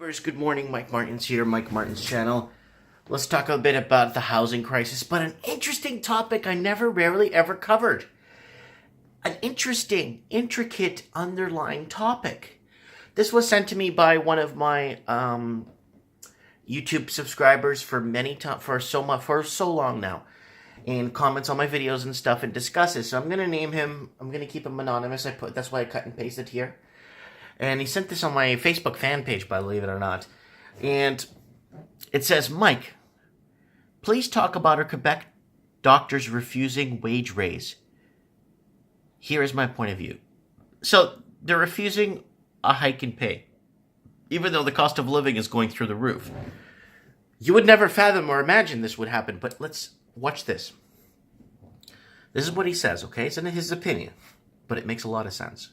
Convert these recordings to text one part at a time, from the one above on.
Good morning, Mike Martin's here, Mike Martin's channel. Let's talk a bit about the housing crisis, but an interesting topic I rarely ever covered. An interesting, intricate, underlying topic. This was sent to me by one of my YouTube subscribers for so long now, and comments on my videos and stuff and discusses. So I'm gonna name him. I'm gonna keep him anonymous. That's why I cut and pasted here. And he sent this on my Facebook fan page, believe it or not. And it says, Mike, please talk about our Quebec doctors refusing wage raise. Here is my point of view. So they're refusing a hike in pay, even though the cost of living is going through the roof. You would never fathom or imagine this would happen, but let's watch this. This is what he says, okay? It's in his opinion, but it makes a lot of sense.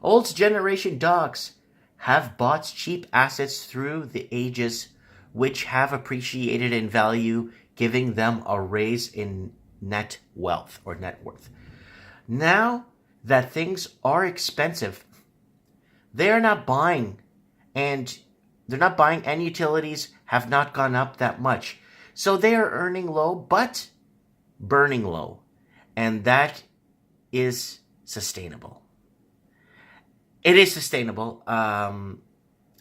Old generation dogs have bought cheap assets through the ages, which have appreciated in value, giving them a raise in net wealth or net worth. Now that things are expensive, they are not buying, and utilities have not gone up that much. So they are earning low, but burning low. And that is sustainable. It is sustainable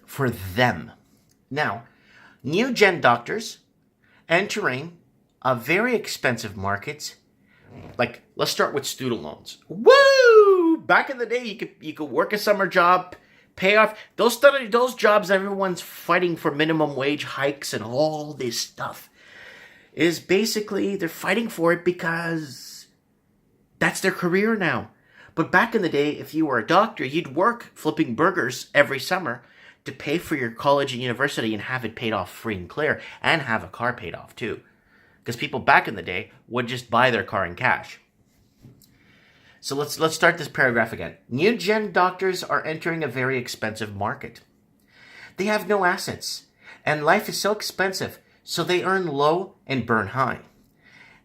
for them. Now, new gen doctors entering a very expensive market. Like, let's start with student loans. Woo! Back in the day, you could work a summer job, pay off those jobs. Everyone's fighting for minimum wage hikes and all this stuff. Is basically they're fighting for it because that's their career now. But back in the day, if you were a doctor, you'd work flipping burgers every summer to pay for your college and university and have it paid off free and clear, and have a car paid off too. Because people back in the day would just buy their car in cash. So let's start this paragraph again. New gen doctors are entering a very expensive market. They have no assets, and life is so expensive, so they earn low and burn high.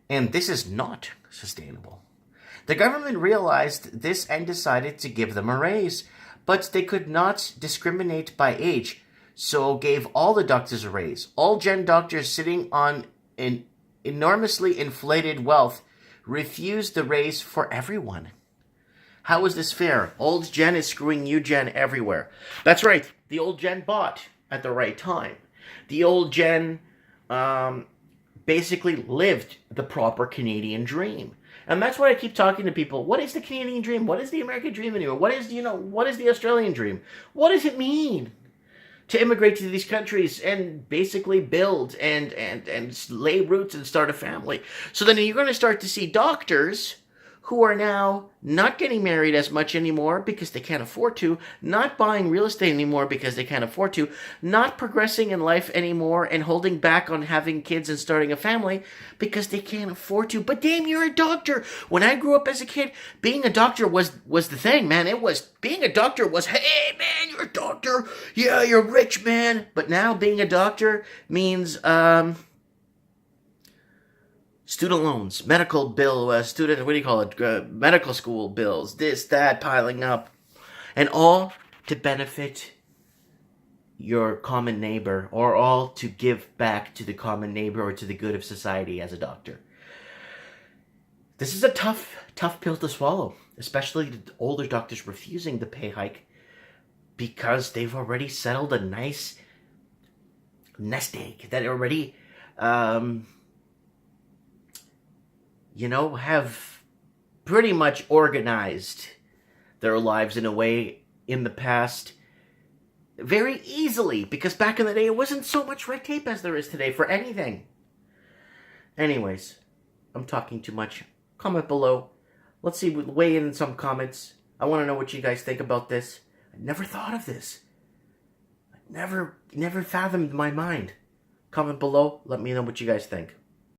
And this is not sustainable. The government realized this and decided to give them a raise, but they could not discriminate by age, so gave all the doctors a raise. All gen doctors sitting on an enormously inflated wealth refused the raise for everyone. How is this fair? Old gen is screwing new gen everywhere. That's right. The old gen bought at the right time. The old gen basically lived the proper Canadian dream. And that's why I keep talking to people. What is the Canadian dream? What is the American dream anymore? What is the Australian dream? What does it mean to immigrate to these countries and basically build and lay roots and start a family? So then you're going to start to see doctors who are now not getting married as much anymore because they can't afford to, not buying real estate anymore because they can't afford to, not progressing in life anymore and holding back on having kids and starting a family because they can't afford to. But damn, you're a doctor. When I grew up as a kid, being a doctor was the thing, man. Being a doctor was, hey man, you're a doctor. Yeah, you're rich, man. But now being a doctor means, student loans, medical bill, medical school bills, this, that, piling up. And all to benefit your common neighbor, or all to give back to the common neighbor or to the good of society as a doctor. This is a tough pill to swallow, especially the older doctors refusing the pay hike because they've already settled a nice nest egg that already have pretty much organized their lives in a way in the past very easily, because back in the day it wasn't so much red tape as there is today for anything. Anyways, I'm talking too much. Comment below. Let's see, weigh in some comments. I want to know what you guys think about this. I never thought of this. I never fathomed my mind. Comment below. Let me know what you guys think.